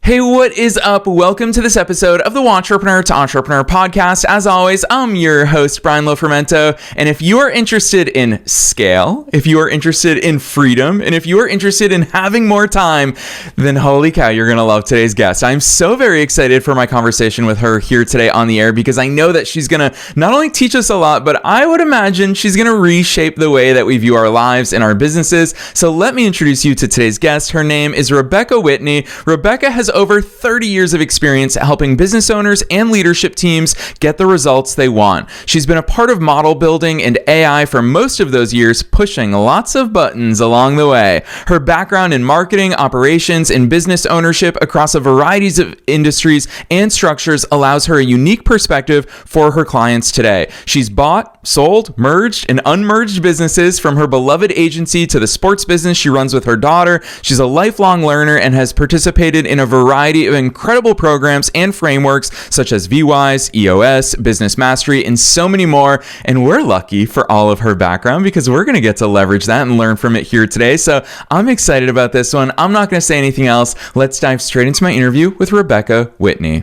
Hey, what is up? Welcome to this episode of the Wantrepreneur to Entrepreneur podcast. As always, I'm your host, Brian Lofermento. And if you are interested in scale, if you are interested in freedom, and if you are interested in having more time, then holy cow, you're going to love today's guest. I'm so very excited for my conversation with her here today on the air because I know that she's going to not only teach us a lot, but I would imagine she's going to reshape the way that we view our lives and our businesses. So let me introduce you to today's guest. Her name is Rebecca Whitney. Rebecca has over 30 years of experience helping business owners and leadership teams get the results they want. She's been a part of model building and AI for most of those years, pushing lots of buttons along the way. Her background in marketing, operations, and business ownership across a variety of industries and structures allows her a unique perspective for her clients today. She's bought, sold, merged, and unmerged businesses, from her beloved agency to the sports business she runs with her daughter. She's a lifelong learner and has participated in a variety of incredible programs and frameworks such as VWise, EOS, Business Mastery, and so many more. And we're lucky for all of her background because we're going to get to leverage that and learn from it here today. So I'm excited about this one. I'm not going to say anything else. Let's dive straight into my interview with Rebecca Whitney.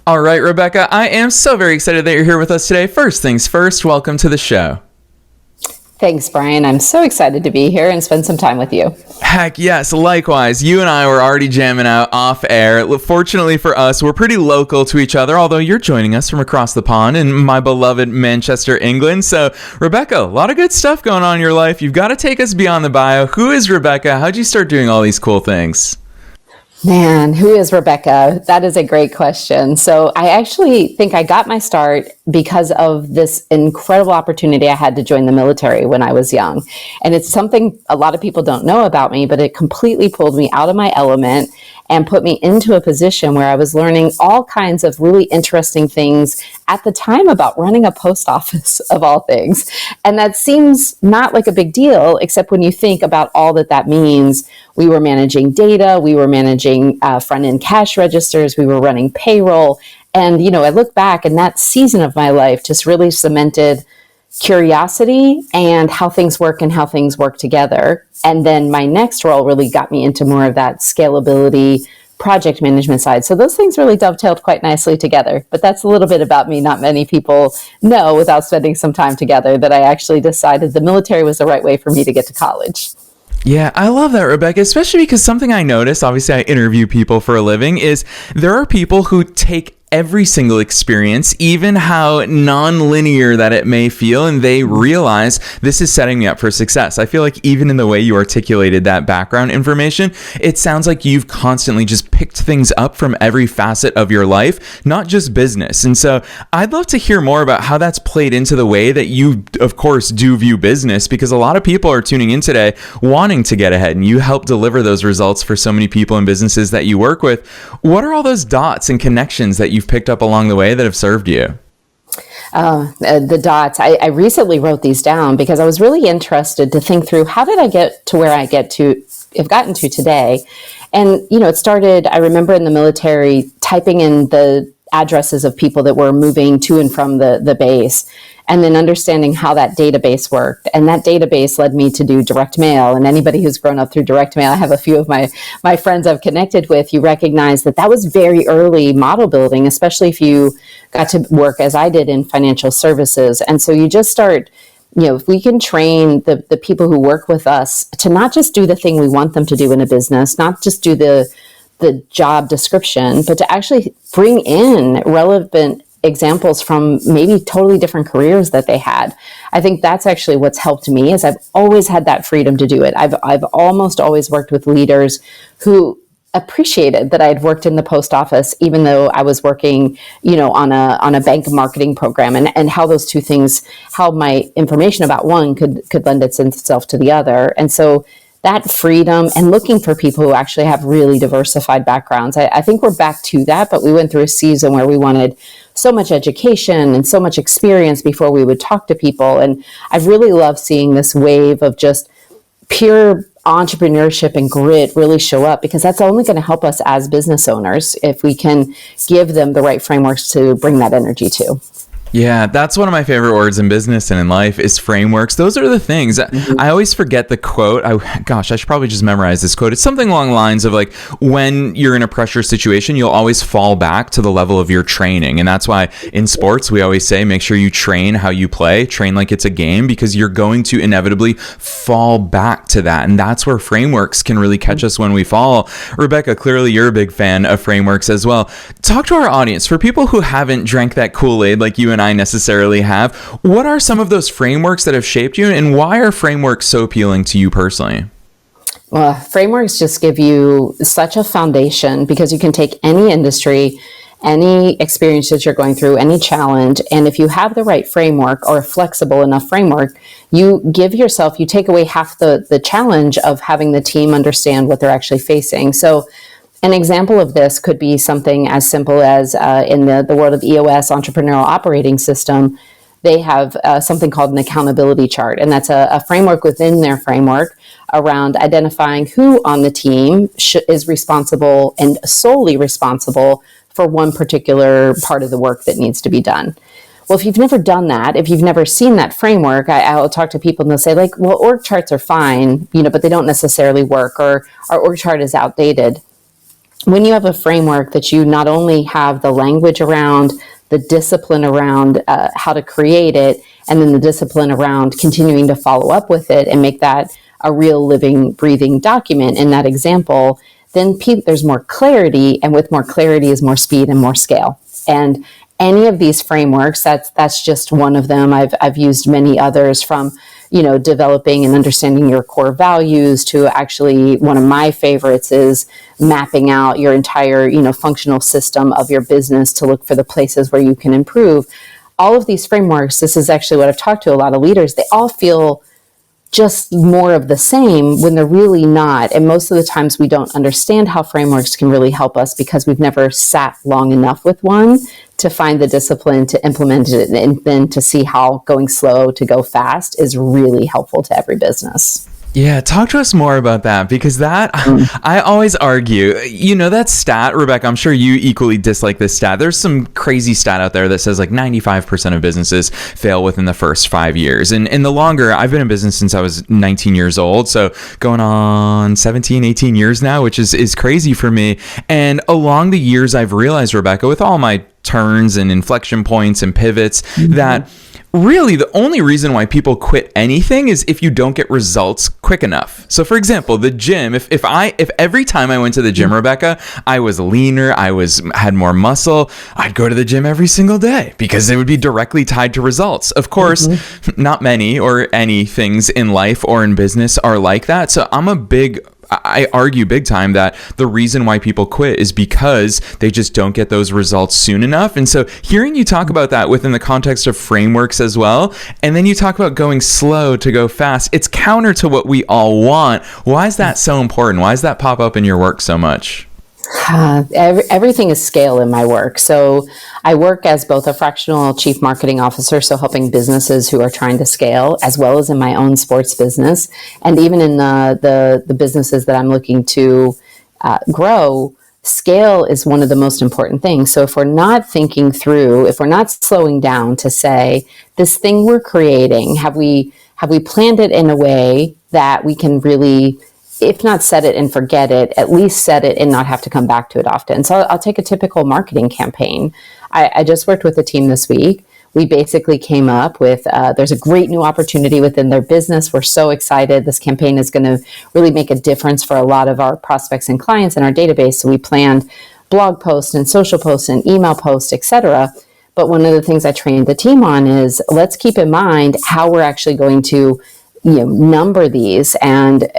All right, Rebecca, I am so very excited that you're here with us today. First things first, welcome to the show. Thanks, Brian. I'm so excited to be here and spend some time with you. Heck yes, likewise. You and I were already jamming out off air. Fortunately for us, we're pretty local to each other, although you're joining us from across the pond in my beloved Manchester, England. So, Rebecca, a lot of good stuff going on in your life. You've got to take us beyond the bio. Who is Rebecca? How'd you start doing all these cool things? Man, who is Rebecca? That is a great question. So I actually think I got my start because of this incredible opportunity I had to join the military when I was young. And it's something a lot of people don't know about me, but it completely pulled me out of my element and put me into a position where I was learning all kinds of really interesting things at the time about running a post office, of all things. And that seems not like a big deal, except when you think about all that that means. We were managing data, we were managing front-end cash registers, we were running payroll. And, you know, I look back and that season of my life just really cemented curiosity and how things work and how things work together. And then my next role really got me into more of that scalability, project management side. So those things really dovetailed quite nicely together. But that's a little bit about me. Not many people know, without spending some time together, that I actually decided the military was the right way for me to get to college. Yeah, I love that, Rebecca, especially because something I noticed, obviously I interview people for a living, is there are people who take every single experience, even how non-linear that it may feel, and they realize this is setting me up for success. I feel like even in the way you articulated that background information, it sounds like you've constantly just picked things up from every facet of your life, not just business. And so I'd love to hear more about how that's played into the way that you, of course, do view business, because a lot of people are tuning in today wanting to get ahead, and you help deliver those results for so many people and businesses that you work with. What are all those dots and connections that you've picked up along the way that have served you? The dots. I recently wrote these down because I was really interested to think through, how did I get to where have gotten to today? And, you know, it started, I remember in the military typing in the addresses of people that were moving to and from the base, and then understanding how that database worked. And that database led me to do direct mail. And anybody who's grown up through direct mail, I have a few of my friends I've connected with, you recognize that was very early model building, especially if you got to work as I did in financial services. And so you just start, you know, if we can train the people who work with us to not just do the thing we want them to do in a business, not just do the job description, but to actually bring in relevant examples from maybe totally different careers that they had. I think that's actually what's helped me, is I've always had that freedom to do it. I've almost always worked with leaders who appreciated that I had worked in the post office, even though I was working, you know, on a bank marketing program, and how those two things, how my information about one could lend itself to the other. And so that freedom and looking for people who actually have really diversified backgrounds. I think we're back to that, but we went through a season where we wanted so much education and so much experience before we would talk to people. And I really love seeing this wave of just pure entrepreneurship and grit really show up, because that's only going to help us as business owners if we can give them the right frameworks to bring that energy to. Yeah, that's one of my favorite words in business and in life is frameworks. Those are the things. I always forget the quote. I should probably just memorize this quote. It's something along the lines of like, when you're in a pressure situation, you'll always fall back to the level of your training. And that's why in sports, we always say, make sure you train how you play, train like it's a game, because you're going to inevitably fall back to that. And that's where frameworks can really catch us when we fall. Rebecca, clearly you're a big fan of frameworks as well. Talk to our audience. For people who haven't drank that Kool-Aid like you and I necessarily have, what are some of those frameworks that have shaped you, and why are frameworks so appealing to you personally? Well, frameworks just give you such a foundation because you can take any industry, any experience that you're going through, any challenge, and if you have the right framework or a flexible enough framework, you take away half the challenge of having the team understand what they're actually facing. So an example of this could be something as simple as in the world of EOS, Entrepreneurial Operating System, they have something called an accountability chart. And that's a framework within their framework around identifying who on the team is responsible and solely responsible for one particular part of the work that needs to be done. Well, if you've never done that, if you've never seen that framework, I'll talk to people and they'll say like, well, org charts are fine, but they don't necessarily work, or our org chart is outdated. When you have a framework that you not only have the language around, the discipline around how to create it, and then the discipline around continuing to follow up with it and make that a real living, breathing document in that example, then there's more clarity, and with more clarity is more speed and more scale. And any of these frameworks, that's just one of them. I've used many others, from developing and understanding your core values to actually one of my favorites is mapping out your entire, functional system of your business to look for the places where you can improve. All of these frameworks, this is actually what I've talked to a lot of leaders, they all feel just more of the same when they're really not. And most of the times we don't understand how frameworks can really help us because we've never sat long enough with one to find the discipline to implement it, and then to see how going slow to go fast is really helpful to every business. Yeah, talk to us more about that, because I always argue, that stat, Rebecca, I'm sure you equally dislike this stat. There's some crazy stat out there that says like 95% of businesses fail within the first 5 years. And the longer, I've been in business since I was 19 years old. So going on 17, 18 years now, which is crazy for me. And along the years, I've realized, Rebecca, with all my turns and inflection points and pivots, that really the only reason why people quit anything is if you don't get results quick enough. So for example, the gym, if every time I went to the gym, Rebecca, I was leaner, had more muscle, I'd go to the gym every single day because it would be directly tied to results. Of course, not many or any things in life or in business are like that. So I argue big time that the reason why people quit is because they just don't get those results soon enough. And so hearing you talk about that within the context of frameworks as well, and then you talk about going slow to go fast, it's counter to what we all want. Why is that so important? Why does that pop up in your work so much? Everything is scale in my work. So I work as both a fractional chief marketing officer, so helping businesses who are trying to scale, as well as in my own sports business. And even in the businesses that I'm looking to grow, scale is one of the most important things. So if we're not thinking through, if we're not slowing down to say, this thing we're creating, have we planned it in a way that we can really, if not set it and forget it, at least set it and not have to come back to it often. So I'll take a typical marketing campaign. I just worked with a team this week. We basically came up with, there's a great new opportunity within their business. We're so excited. This campaign is going to really make a difference for a lot of our prospects and clients in our database. So we planned blog posts and social posts and email posts, etc. But one of the things I trained the team on is, let's keep in mind how we're actually going to number these and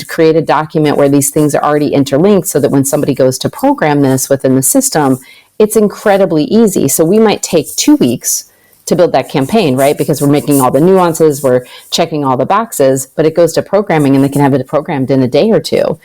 create a document where these things are already interlinked, so that when somebody goes to program this within the system, it's incredibly easy. So we might take 2 weeks to build that campaign, right? Because we're making all the nuances, we're checking all the boxes, but it goes to programming and they can have it programmed in a day or two.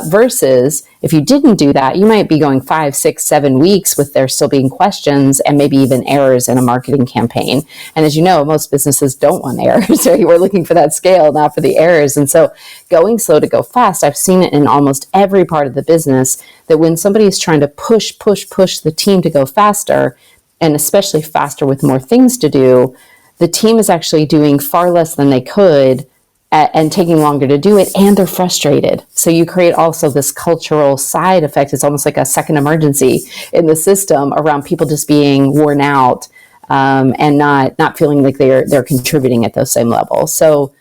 Versus if you didn't do that, you might be going 5, 6, 7 weeks with there still being questions and maybe even errors in a marketing campaign. And as you know, most businesses don't want errors, right? We're looking for that scale, not for the errors. And so going slow to go fast, I've seen it in almost every part of the business, that when somebody is trying to push the team to go faster, and especially faster with more things to do, the team is actually doing far less than they could and taking longer to do it, and they're frustrated. So you create also this cultural side effect. It's almost like a second emergency in the system around people just being worn out, and not feeling like they're contributing at those same levels. So,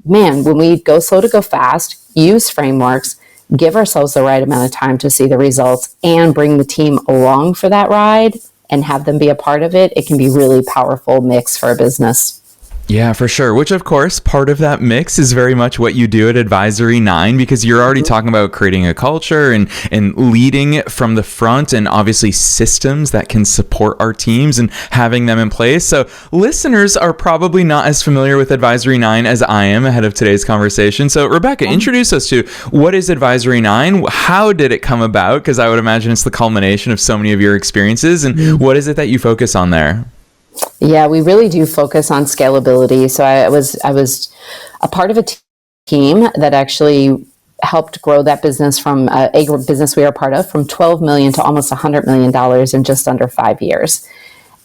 man, when we go slow to go fast, use frameworks, give ourselves the right amount of time to see the results, and bring the team along for that ride and have them be a part of it, it can be really powerful mix for a business. Yeah, for sure. Which, of course, part of that mix is very much what you do at Advisory 9, because you're already talking about creating a culture and leading from the front, and obviously systems that can support our teams and having them in place. So listeners are probably not as familiar with Advisory 9 as I am ahead of today's conversation. So Rebecca, introduce us to what is Advisory 9? How did it come about? Because I would imagine it's the culmination of so many of your experiences. And what is it that you focus on there? Yeah, we really do focus on scalability. So I was a part of a team that actually helped grow that business from a business we are part of from $12 million to almost $100 million in just under 5 years.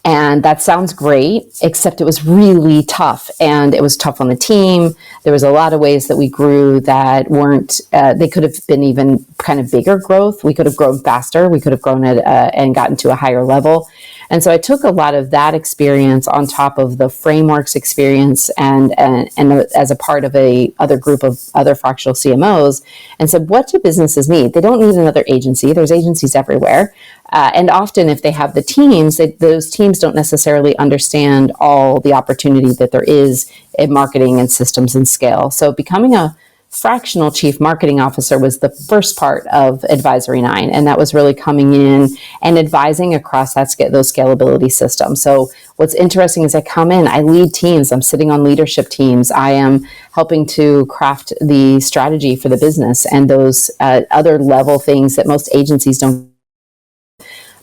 And that sounds great, except it was really tough. And it was tough on the team. There was a lot of ways that we grew that weren't, they could have been even kind of bigger growth. We could have grown faster. We could have grown it and gotten to a higher level. And so I took a lot of that experience on top of the frameworks experience and as a part of a other group of other fractional CMOs, and said, what do businesses need? They don't need another agency. There's agencies everywhere. And often if they have the teams, those teams don't necessarily understand all the opportunity that there is in marketing and systems and scale. So becoming a fractional chief marketing officer was the first part of Advisory 9. And that was really coming in and advising across those scalability systems. So what's interesting is I come in, I lead teams, I'm sitting on leadership teams, I am helping to craft the strategy for the business and those other level things that most agencies don't.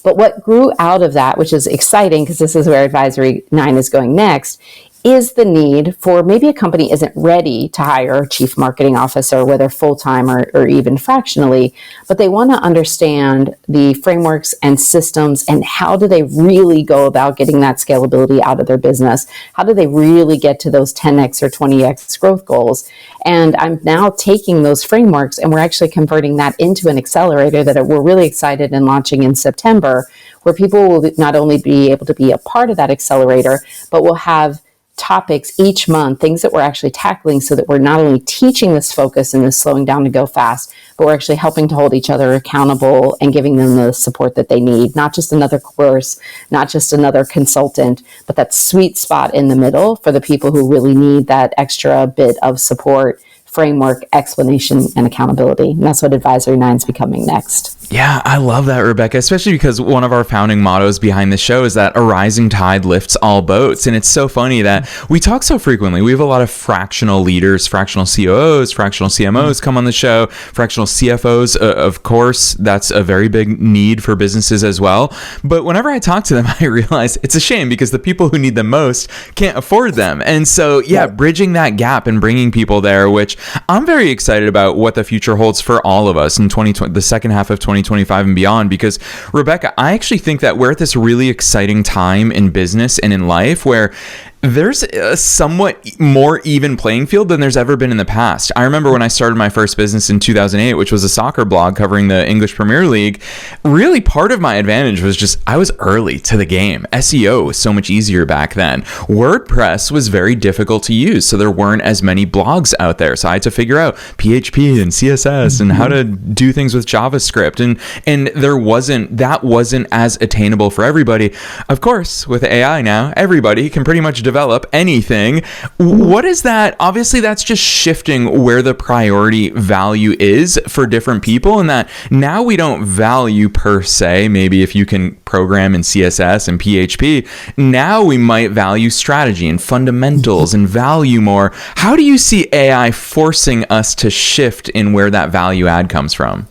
But what grew out of that, which is exciting because this is where Advisory 9 is going next, is the need for maybe a company isn't ready to hire a chief marketing officer, whether full-time or even fractionally, but they want to understand the frameworks and systems and how do they really go about getting that scalability out of their business? How do they really get to those 10x or 20x growth goals? And I'm now taking those frameworks and we're actually converting that into an accelerator that we're really excited and launching in September, where people will not only be able to be a part of that accelerator, but will have topics each month, things that we're actually tackling so that we're not only teaching this focus and this slowing down to go fast, but we're actually helping to hold each other accountable and giving them the support that they need. Not just another course, not just another consultant, but that sweet spot in the middle for the people who really need that extra bit of support, framework, explanation, and accountability. And that's what Advisory 9 is becoming next. Yeah, I love that, Rebecca, especially because one of our founding mottos behind the show is that a rising tide lifts all boats. And it's so funny that we talk so frequently. We have a lot of fractional leaders, fractional COOs, fractional CMOs come on the show, fractional CFOs. Of course, that's a very big need for businesses as well. But whenever I talk to them, I realize it's a shame because the people who need them most can't afford them. And so, bridging that gap and bringing people there, which I'm very excited about what the future holds for all of us in 2020, the second half of 2025 and beyond, because Rebecca, I actually think that we're at this really exciting time in business and in life where there's a somewhat more even playing field than there's ever been in the past. I remember when I started my first business in 2008, which was a soccer blog covering the English Premier League. Really, part of my advantage was just I was early to the game. SEO was so much easier back then. WordPress was very difficult to use, so there weren't as many blogs out there. So I had to figure out PHP and CSS and how to do things with JavaScript, and that wasn't as attainable for everybody. Of course, with AI now, everybody can pretty much develop anything. What is that? Obviously, that's just shifting where the priority value is for different people, and that now we don't value per se, maybe if you can program in CSS and PHP, now we might value strategy and fundamentals and value more. How do you see AI forcing us to shift in where that value add comes from?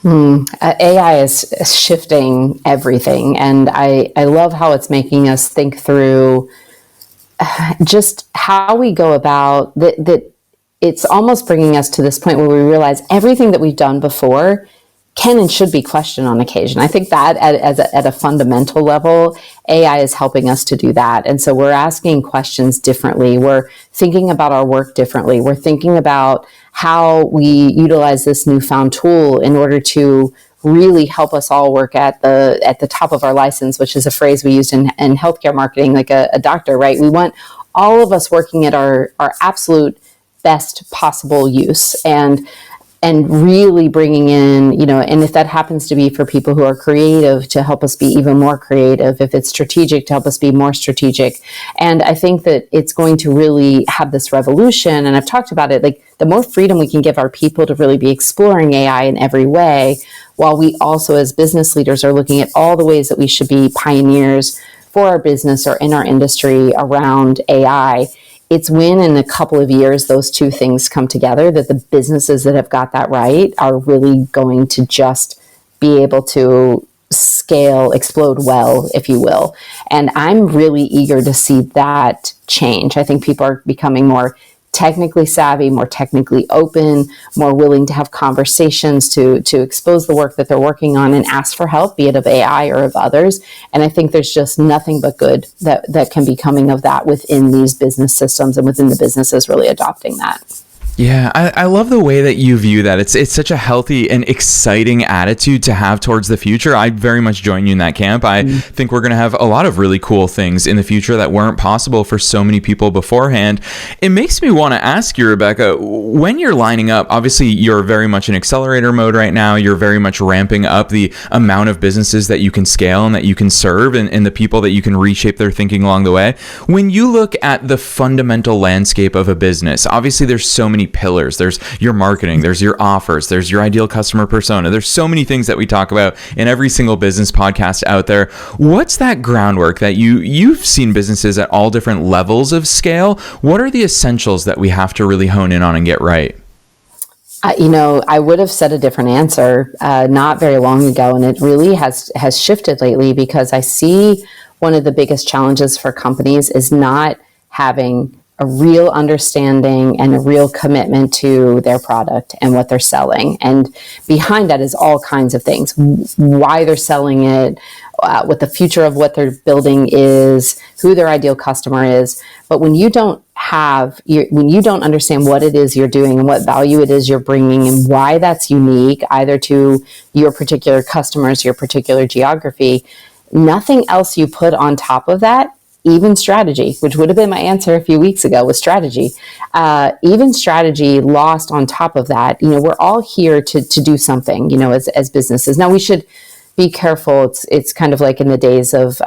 AI is shifting everything, and I love how it's making us think through just how we go about that. It's almost bringing us to this point where we realize everything that we've done before can and should be questioned on occasion. I think that at a fundamental level, AI is helping us to do that. And so we're asking questions differently. We're thinking about our work differently. We're thinking about how we utilize this newfound tool in order to really help us all work at the top of our license, which is a phrase we used in healthcare marketing, like a doctor, right? We want all of us working at our absolute best possible use, and really bringing in, and if that happens to be for people who are creative, to help us be even more creative, if it's strategic, to help us be more strategic. And I think that it's going to really have this revolution, and I've talked about it, like the more freedom we can give our people to really be exploring AI in every way, while we also as business leaders are looking at all the ways that we should be pioneers for our business or in our industry around AI. It's when in a couple of years those two things come together that the businesses that have got that right are really going to just be able to scale, explode well, if you will. And I'm really eager to see that change. I think people are becoming more technically savvy, more technically open, more willing to have conversations to expose the work that they're working on and ask for help, be it of AI or of others. And I think there's just nothing but good that can be coming of that within these business systems and within the businesses really adopting that. Yeah, I love the way that you view that. It's such a healthy and exciting attitude to have towards the future. I very much join you in that camp. I think we're going to have a lot of really cool things in the future that weren't possible for so many people beforehand. It makes me want to ask you, Rebecca, when you're lining up, obviously you're very much in accelerator mode right now. You're very much ramping up the amount of businesses that you can scale and that you can serve and the people that you can reshape their thinking along the way. When you look at the fundamental landscape of a business, obviously there's so many pillars. There's your marketing, there's your offers, there's your ideal customer persona. There's so many things that we talk about in every single business podcast out there. What's that groundwork that you've seen businesses at all different levels of scale? What are the essentials that we have to really hone in on and get right? I would have said a different answer not very long ago, and it really has shifted lately, because I see one of the biggest challenges for companies is not having a real understanding and a real commitment to their product and what they're selling. And behind that is all kinds of things: why they're selling it, what the future of what they're building is, who their ideal customer is. But when you don't understand what it is you're doing and what value it is you're bringing and why that's unique, either to your particular customers, your particular geography, nothing else you put on top of that, even strategy, which would have been my answer a few weeks ago, was strategy. Even strategy lost on top of that. We're all here to do something, as businesses. Now we should be careful. It's kind of like in the days of,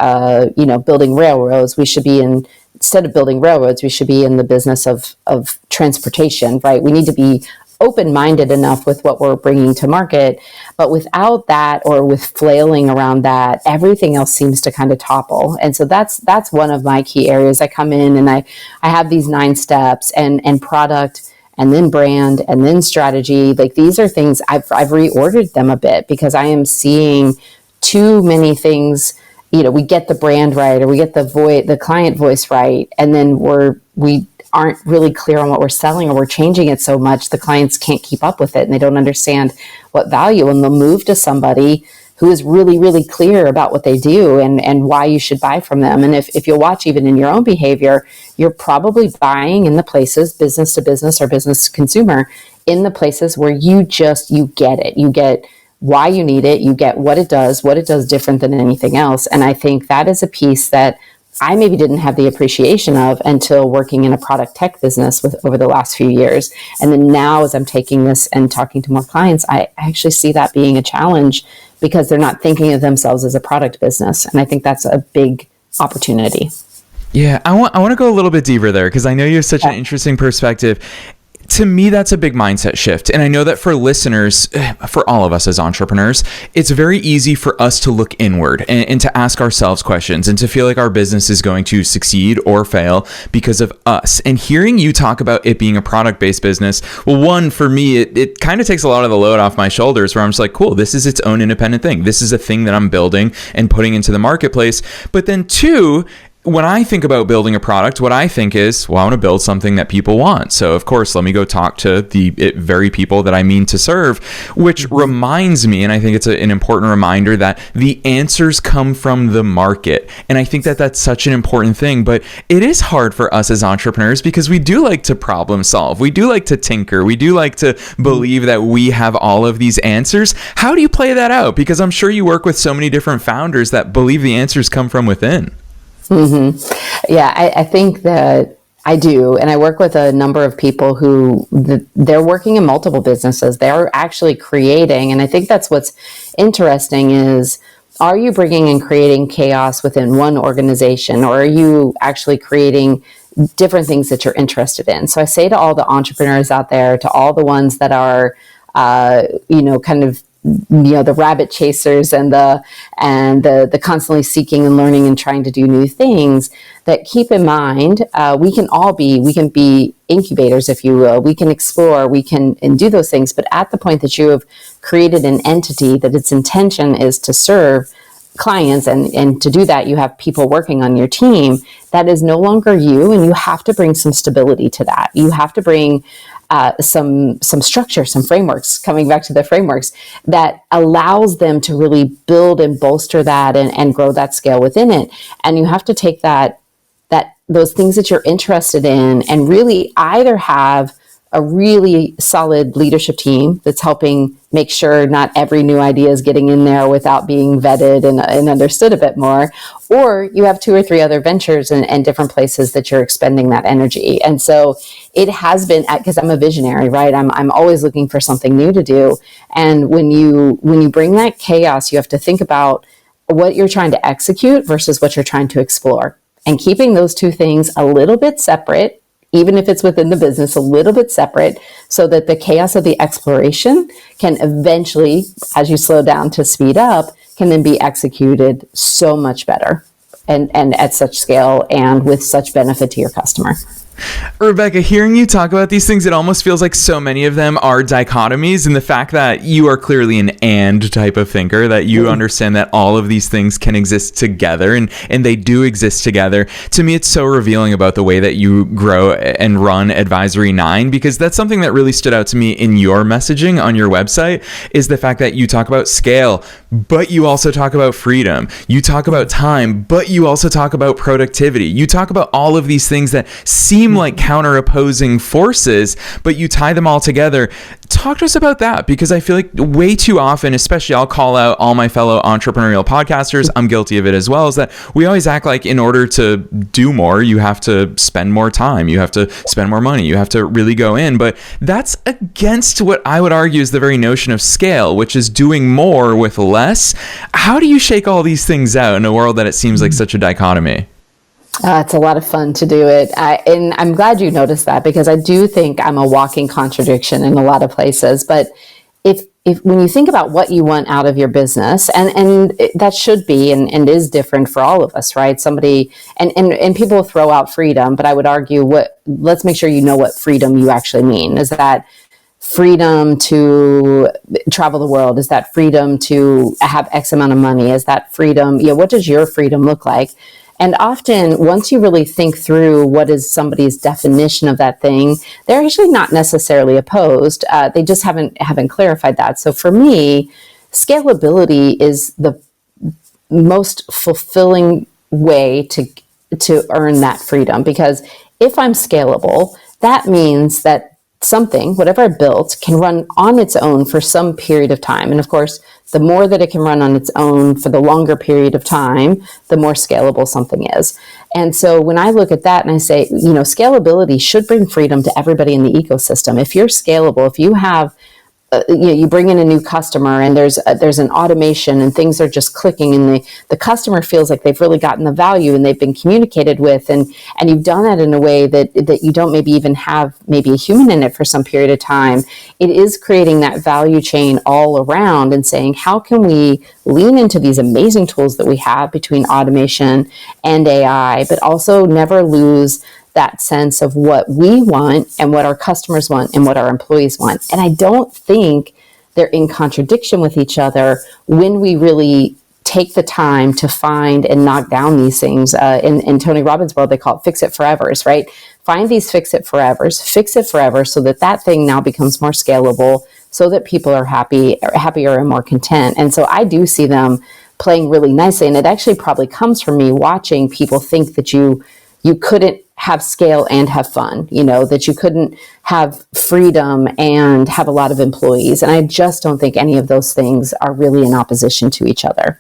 building railroads. Instead of building railroads, we should be in the business of transportation, right? We need to be open-minded enough with what we're bringing to market, but without that, or with flailing around that, everything else seems to kind of topple. And so that's one of my key areas. I come in and I have these 9 steps, and product, and then brand, and then strategy. Like, these are things I've reordered them a bit, because I am seeing too many things. We get the brand right, or we get the client voice right, and then we aren't really clear on what we're selling, or we're changing it so much the clients can't keep up with it, and they don't understand what value, and they'll move to somebody who is really, really clear about what they do and why you should buy from them. And if you'll watch even in your own behavior, you're probably buying in the places, business to business or business to consumer, in the places where you get it. You get why you need it. You get what it does different than anything else. And I think that is a piece that I maybe didn't have the appreciation of until working in a product tech business over the last few years. And then now, as I'm taking this and talking to more clients, I actually see that being a challenge, because they're not thinking of themselves as a product business. And I think that's a big opportunity. Yeah, I want to go a little bit deeper there, because I know you have such an interesting perspective. To me, that's a big mindset shift. And I know that for listeners, for all of us as entrepreneurs, it's very easy for us to look inward and to ask ourselves questions and to feel like our business is going to succeed or fail because of us. And hearing you talk about it being a product-based business, well, one, for me, it kind of takes a lot of the load off my shoulders, where I'm just like, cool, this is its own independent thing. This is a thing that I'm building and putting into the marketplace. But then two, when I think about building a product, what I think is, well, I want to build something that people want. So, of course, let me go talk to the very people that I mean to serve, which reminds me, and I think it's an important reminder, that the answers come from the market. And I think that that's such an important thing. But it is hard for us as entrepreneurs because we do like to problem solve. We do like to tinker. We do like to believe that we have all of these answers. How do you play that out? Because I'm sure you work with so many different founders that believe the answers come from within. Yeah, I think that I do. And I work with a number of people who they're working in multiple businesses. They're actually creating. And I think that's what's interesting is, are you bringing and creating chaos within one organization, or are you actually creating different things that you're interested in? So I say to all the entrepreneurs out there, to all the ones that are, kind of, the rabbit chasers and the constantly seeking and learning and trying to do new things, that keep in mind, we can be incubators, if you will. We can explore, and do those things. But at the point that you have created an entity that its intention is to serve clients, and to do that, you have people working on your team, that is no longer you, and you have to bring some stability to that. You have to bring some structure, some frameworks, coming back to the frameworks, that allows them to really build and bolster that and grow that scale within it. And you have to take those things that you're interested in and really either have a really solid leadership team that's helping make sure not every new idea is getting in there without being vetted and understood a bit more, or you have 2 or 3 other ventures and different places that you're expending that energy. And so it has been, because I'm a visionary, right? I'm always looking for something new to do. And when you bring that chaos, you have to think about what you're trying to execute versus what you're trying to explore, and keeping those two things a little bit separate, even if it's within the business, a little bit separate, so that the chaos of the exploration can eventually, as you slow down to speed up, can then be executed so much better and at such scale and with such benefit to your customer. Rebecca, hearing you talk about these things, it almost feels like so many of them are dichotomies, and the fact that you are clearly an and type of thinker, that you understand that all of these things can exist together, and they do exist together. To me, it's so revealing about the way that you grow and run Advisory 9, because that's something that really stood out to me in your messaging on your website, is the fact that you talk about scale, but you also talk about freedom. You talk about time, but you also talk about productivity. You talk about all of these things that seem like counter-opposing forces, but you tie them all together. Talk to us about that, because I feel like way too often, especially I'll call out all my fellow entrepreneurial podcasters, I'm guilty of it as well, is that we always act like in order to do more, you have to spend more time, you have to spend more money, you have to really go in. But that's against what I would argue is the very notion of scale, which is doing more with less. How do you shake all these things out in a world that it seems like such a dichotomy? It's a lot of fun to do it. And I'm glad you noticed that, because I do think I'm a walking contradiction in a lot of places. But if when you think about what you want out of your business, and that should be and is different for all of us, right? Somebody, and people throw out freedom, but I would argue, let's make sure you know what freedom you actually mean. Is that freedom to travel the world? Is that freedom to have X amount of money? Is that freedom? What does your freedom look like? And often, once you really think through what is somebody's definition of that thing, they're actually not necessarily opposed. They just haven't clarified that. So for me, scalability is the most fulfilling way to earn that freedom. Because if I'm scalable, that means that something, whatever I built, can run on its own for some period of time. And of course, the more that it can run on its own for the longer period of time, the more scalable something is. And so when I look at that and I say, scalability should bring freedom to everybody in the ecosystem. If you're scalable, if you have you bring in a new customer and there's an automation and things are just clicking, and the customer feels like they've really gotten the value and they've been communicated with, and you've done that in a way that you don't maybe even have maybe a human in it for some period of time. It is creating that value chain all around and saying, how can we lean into these amazing tools that we have between automation and AI, but also never lose that sense of what we want and what our customers want and what our employees want. And I don't think they're in contradiction with each other when we really take the time to find and knock down these things. In Tony Robbins' world, they call it fix it forevers, right? Find these fix it forevers, fix it forever so that thing now becomes more scalable, so that people are happier and more content. And so I do see them playing really nicely. And it actually probably comes from me watching people think that you couldn't have scale and have fun, that you couldn't have freedom and have a lot of employees. And I just don't think any of those things are really in opposition to each other.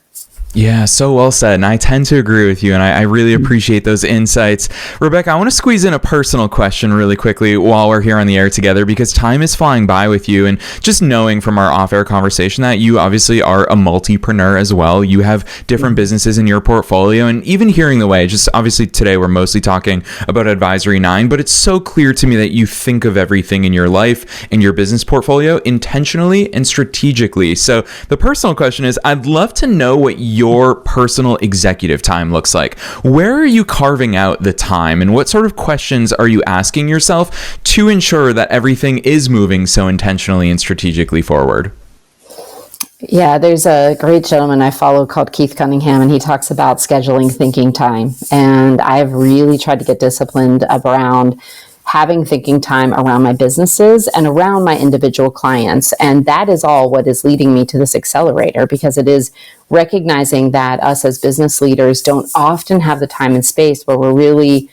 Yeah, so well said. And I tend to agree with you. And I really appreciate those insights. Rebecca, I want to squeeze in a personal question really quickly while we're here on the air together, because time is flying by with you. And just knowing from our off-air conversation that you obviously are a multipreneur as well. You have different businesses in your portfolio. And even hearing the way, just obviously today we're mostly talking about Advisory 9, but it's so clear to me that you think of everything in your life and your business portfolio intentionally and strategically. So the personal question is, I'd love to know what your personal executive time looks like. Where are you carving out the time, and what sort of questions are you asking yourself to ensure that everything is moving so intentionally and strategically forward? Yeah, there's a great gentleman I follow called Keith Cunningham, and he talks about scheduling thinking time. And I've really tried to get disciplined around having thinking time around my businesses and around my individual clients. And that is all what is leading me to this accelerator, because it is recognizing that us as business leaders don't often have the time and space where we're really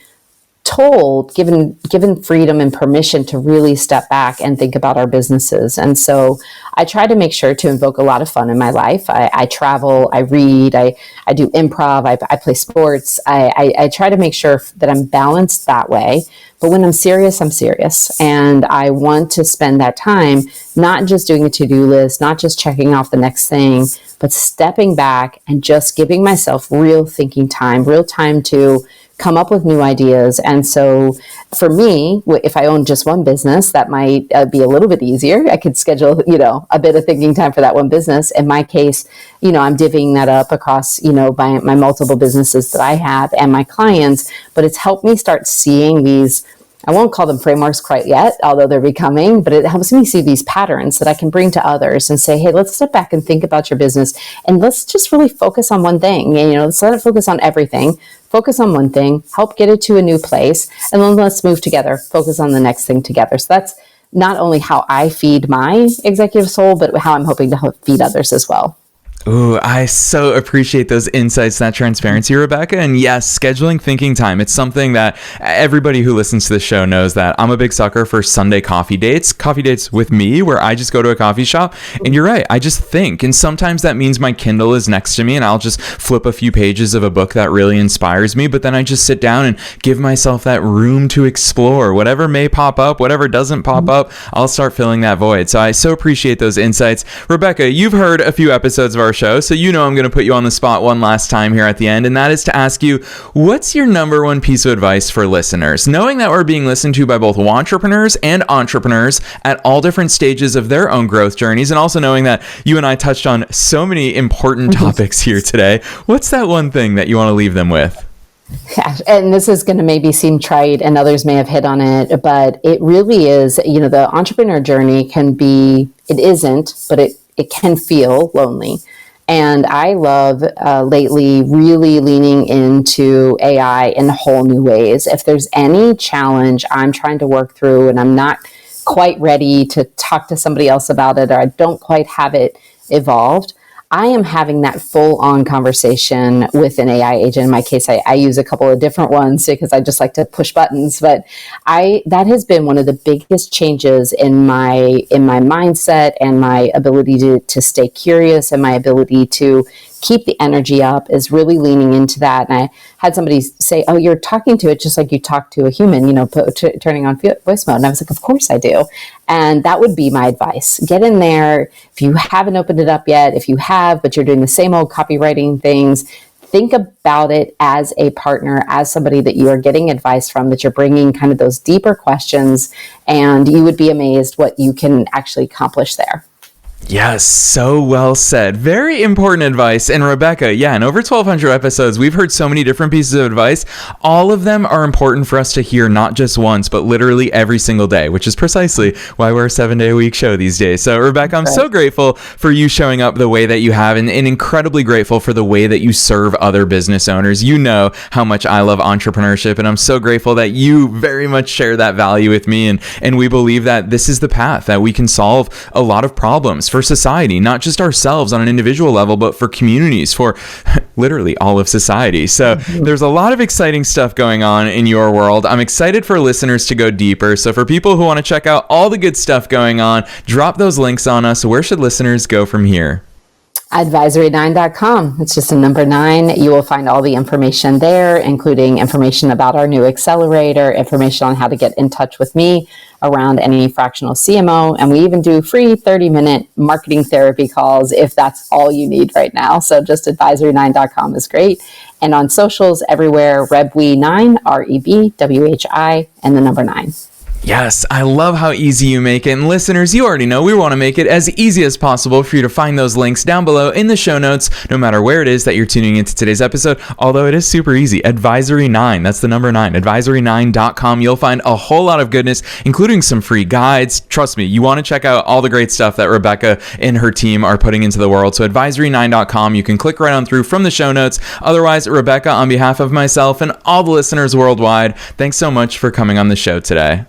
given freedom and permission to really step back and think about our businesses. And so I try to make sure to invoke a lot of fun in my life. I travel, I read, I do improv, I play sports. I try to make sure that I'm balanced that way. But when I'm serious, I'm serious. And I want to spend that time not just doing a to-do list, not just checking off the next thing, but stepping back and just giving myself real thinking time, real time to come up with new ideas. And so for me, if I own just one business, that might be a little bit easier. I could schedule, a bit of thinking time for that one business. In my case, I'm divvying that up across, my multiple businesses that I have and my clients, but it's helped me start seeing these, I won't call them frameworks quite yet, although they're becoming, but it helps me see these patterns that I can bring to others and say, hey, let's step back and think about your business and let's just really focus on one thing. And, let's not focus on everything. Focus on one thing, help get it to a new place, and then let's move together, focus on the next thing together. So that's not only how I feed my executive soul, but how I'm hoping to help feed others as well. Ooh, I so appreciate those insights, that transparency, Rebecca. And yes, scheduling thinking time. It's something that everybody who listens to the show knows that I'm a big sucker for Sunday coffee dates with me, where I just go to a coffee shop. And you're right, I just think. And sometimes that means my Kindle is next to me and I'll just flip a few pages of a book that really inspires me. But then I just sit down and give myself that room to explore. Whatever may pop up, whatever doesn't pop up, I'll start filling that void. So I so appreciate those insights. Rebecca, you've heard a few episodes of our show, so I'm going to put you on the spot one last time here at the end, and that is to ask you, what's your number one piece of advice for listeners? Knowing that we're being listened to by both wantrepreneurs and entrepreneurs at all different stages of their own growth journeys, and also knowing that you and I touched on so many important topics here today, what's that one thing that you want to leave them with? Yeah, and this is going to maybe seem trite and others may have hit on it, but it really is, the entrepreneur journey it isn't, but it can feel lonely. And I love lately really leaning into AI in whole new ways. If there's any challenge I'm trying to work through and I'm not quite ready to talk to somebody else about it, or I don't quite have it evolved, I am having that full-on conversation with an AI agent. In my case, I use a couple of different ones because I just like to push buttons. But that has been one of the biggest changes in my mindset and my ability to stay curious and my ability to keep the energy up, is really leaning into that. And I had somebody say, oh, you're talking to it just like you talk to a human, turning on voice mode. And I was like, of course I do. And that would be my advice. Get in there. If you haven't opened it up yet, if you have, but you're doing the same old copywriting things, think about it as a partner, as somebody that you are getting advice from, that you're bringing kind of those deeper questions, and you would be amazed what you can actually accomplish there. Yes, so well said. Very important advice. And Rebecca, yeah, in over 1,200 episodes, we've heard so many different pieces of advice. All of them are important for us to hear, not just once, but literally every single day, which is precisely why we're a 7-day-a-week show these days. So, Rebecca, I'm so grateful for you showing up the way that you have, and incredibly grateful for the way that you serve other business owners. You know how much I love entrepreneurship, and I'm so grateful that you very much share that value with me. And we believe that this is the path that we can solve a lot of problems for society, not just ourselves on an individual level, but for communities, for literally all of society. So there's a lot of exciting stuff going on in your world. I'm excited for listeners to go deeper. So for people who want to check out all the good stuff going on, drop those links on us. Where should listeners go from here? Advisory9.com. It's just a number 9. You will find all the information there, including information about our new accelerator, information on how to get in touch with me around any fractional CMO. And we even do free 30-minute marketing therapy calls if that's all you need right now. So just advisory9.com is great. And on socials everywhere, RebWhi9, REBWHI, and the number 9. Yes, I love how easy you make it. And listeners, you already know we want to make it as easy as possible for you to find those links down below in the show notes, no matter where it is that you're tuning into today's episode. Although it is super easy. Advisory9, that's the number 9, advisory9.com. You'll find a whole lot of goodness, including some free guides. Trust me, you want to check out all the great stuff that Rebecca and her team are putting into the world. So advisory9.com, you can click right on through from the show notes. Otherwise, Rebecca, on behalf of myself and all the listeners worldwide, thanks so much for coming on the show today.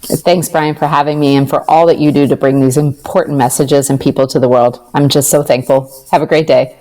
Thanks, Brian, for having me and for all that you do to bring these important messages and people to the world. I'm just so thankful. Have a great day.